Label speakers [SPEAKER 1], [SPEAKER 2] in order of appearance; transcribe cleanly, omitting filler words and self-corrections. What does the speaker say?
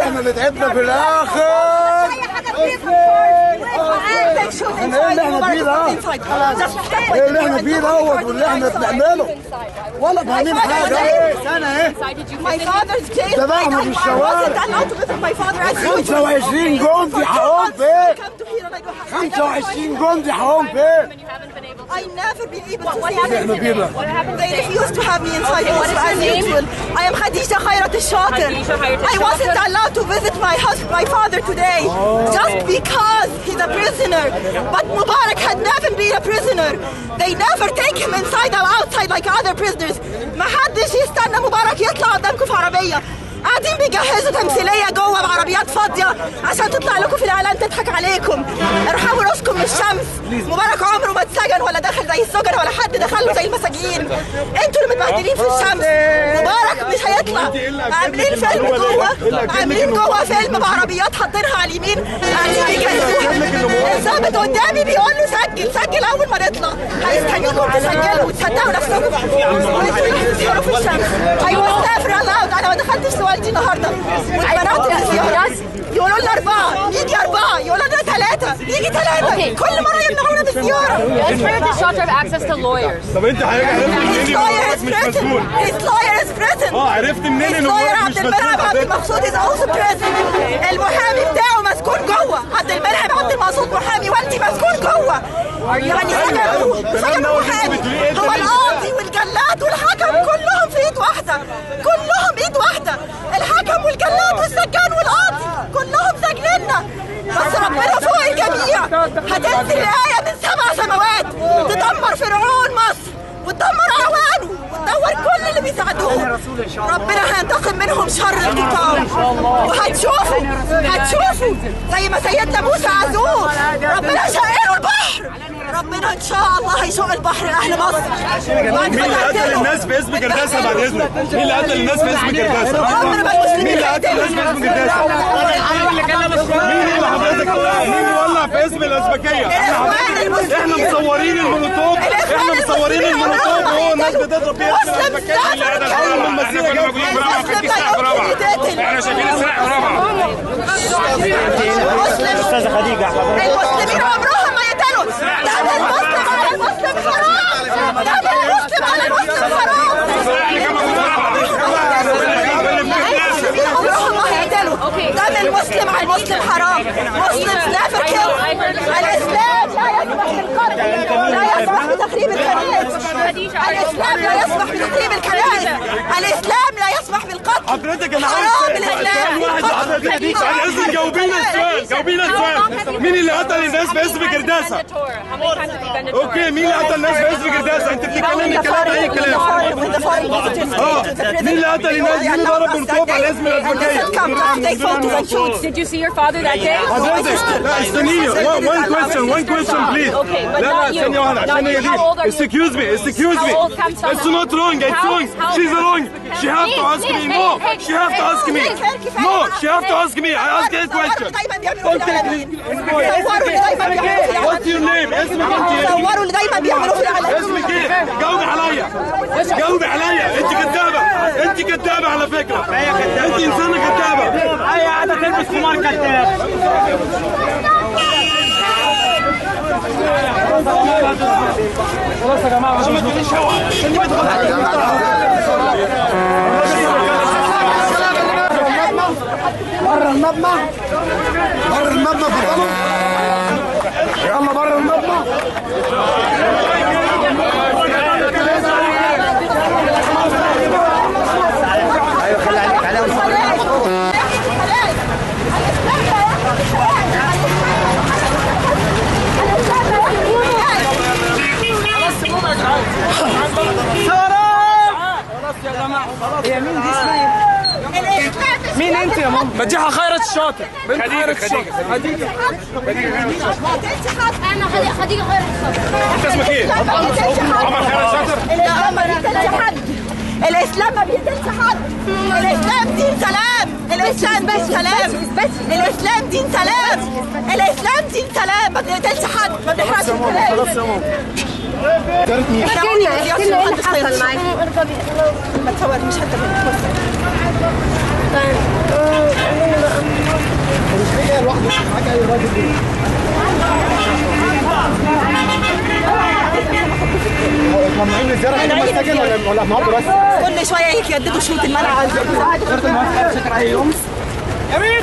[SPEAKER 1] احنا اللي تعبنا في الاخر. احنا ايه اللي احنا فيه ده؟ ايه اللي احنا فيه دوت واللي احنا بنعمله؟ ولا فاهمين حاجه. انا ايه؟ تبعنا في الشوارع 25 جندي حقهم فين؟ 25 جندي حقهم فين؟
[SPEAKER 2] I never been able to see them. They refused to have me inside as usual. I am Khadija Khairat al-Shatir. I wasn't allowed to visit my father today just because he's a prisoner. But Mubarak had never been a prisoner. They never take him inside or outside like other prisoners. ما حدش يستنى مبارك يطلع قدامكم في عربية. قاعدين بيجهزوا تمثيليه جوه بعربيات فاضيه عشان تطلع لكم في الاعلان تضحك عليكم. ارحموا راسكم من الشمس. مبارك عمره ما اتسجن ولا دخل زي السجن ولا حد دخله زي المساجين. انتوا اللي متبهدلين في الشمس. مبارك مش هيطلع. عاملين فيلم جوه، عاملين جوه فيلم بعربيات حاطينها على اليمين قاعدين بيجهزوها. الظابط قدامي بيقول له سجل سجل اول ما نطلع. هيستنيكم تسجلوا وتصدقوا نفسكم. تسهروا في الشمس. ايوه سافر الاود. انا ما دخلتش والدي النهارده والبنات الزيارات يقولوا لنا 4 نيجي 4 يقولوا لنا 3 نيجي 3 كل مره يمنعونا بالزياره.
[SPEAKER 3] طب انت عرفت منين مبارك مش مسجون؟ عرفت منين ان مبارك مش مسجون؟
[SPEAKER 2] عبد المقصود از اوسو بريزن. المحامي بتاعه مسكون جوه. عبد المنعم عبد المقصود محامي والدي مسكون جوه. يعني سجنوا محامي. هو القاضي والجلاد والحكم كلهم في ايد واحده. كلهم ايد واحده. الحكم والجلاد والسجان والقاضي كلهم سجننا. بس ربنا فوق الجميع. هتنزل الآية من 7 سماوات تدمر فرعون مصر وتدمر أعوانه وتدمر كل اللي بيساعدوه. ربنا هينتقم منهم شر الانتقام. وهتشوفوا زي ما سيدنا موسى عزوه ربنا شقله البحر. ربنا ان شاء الله هيشق البحر لاهل مصر.
[SPEAKER 3] مين اللي قتل الناس في اسم كرداسه بعد اذنك؟ مين اللي قتل الناس في اسم كرداسه؟ مين اللي قتل الناس في اسم كرداسه؟ مين اللي حضرتك مين اللي ولع في اسم الازبكيه؟ احنا مصورين المولوتوف. احنا مصورين المولوتوف وهو الناس بتضرب فيها اسم الازبكيه.
[SPEAKER 4] احنا شايفين السلاح برافو.
[SPEAKER 2] استاذه خديجه المسلمين عمرهم ما يقتلوا. دم المسلم على المسلم حرام. دم المسلم على المسلم حرام. عمرهم ما هيقتلوا. دم المسلم على المسلم حرام. مسلم نيفر كيل. الاسلام لا يسمح بالقتل. لا يسمح بتخريب الكنائس. الاسلام لا يسمح بتخريب الكنائس. الاسلام لا يسمح بالقتل.
[SPEAKER 3] حضرتك انا عايز سؤال واحد لحضرتك. بعد اذنك جاوبينا السؤال. جاوبينا السؤال. مين اللي قتل الناس في اسم كرداسه؟ اوكي مين اللي قتل الناس في اسم كرداسه؟ انت بتتكلمي كلام اي كلام. مين اللي قتل الناس؟ مين اللي ضرب بالطوب على اسم الازبكيه؟
[SPEAKER 5] Did you see your father that day?
[SPEAKER 3] حضرتك لا استنيني. one question please. لا لا ثانية واحدة عشان هي دي. excuse me. It's not wrong. It's wrong. She's wrong. She have to ask me. No. She have to ask me. No. She have to ask me. I ask her a question. What's your name? اسمك انت ايه؟
[SPEAKER 2] صوروا اللي دايما بيعملوا في الاعلام.
[SPEAKER 3] اسمك ايه؟ جاوبي عليا. جاوبي عليا. انت كدابة. انت كدابة على فكرة. انت انسانة كدابة.
[SPEAKER 6] هي قاعدة تلبس خمار كداب.
[SPEAKER 3] خلاص يا جماعة عشان ما تقوليش هوا.
[SPEAKER 1] بره المبنى. بره المبنى اتفضلوا. يلا بره المبنى.
[SPEAKER 6] ايوه خلي عليك عليهم.
[SPEAKER 1] خلاص يا جماعه خلاص. هي مين دي اسمها؟ مين انت يا ماما؟ مديحه خيرت الشاطر. بنت خيرت الشاطر. خديجه.
[SPEAKER 5] انا خديجه خيرت الشاطر.
[SPEAKER 3] انت اسمك ايه؟
[SPEAKER 2] عمر
[SPEAKER 3] خيرت الشاطر.
[SPEAKER 2] لا عمر الاسلام ما بيقتلش حد. الاسلام دين سلام. الاسلام دين سلام. الاسلام دين سلام. الاسلام دين سلام، ما بنقتلش حد، ما بنحرقش الكلام.
[SPEAKER 1] خلاص يا ماما.
[SPEAKER 5] احكي لنا ايه اللي حصل معاك؟
[SPEAKER 2] ما تصورنيش حتى
[SPEAKER 1] مش هي لوحدك، معاك اي راجل. ممنوعين الزيارة هنا مساجد ولا النهارده بس؟
[SPEAKER 2] كل شويه يجددوا شروط المنع.
[SPEAKER 1] زيارة المساجد شكرا اي يوم. يا مين؟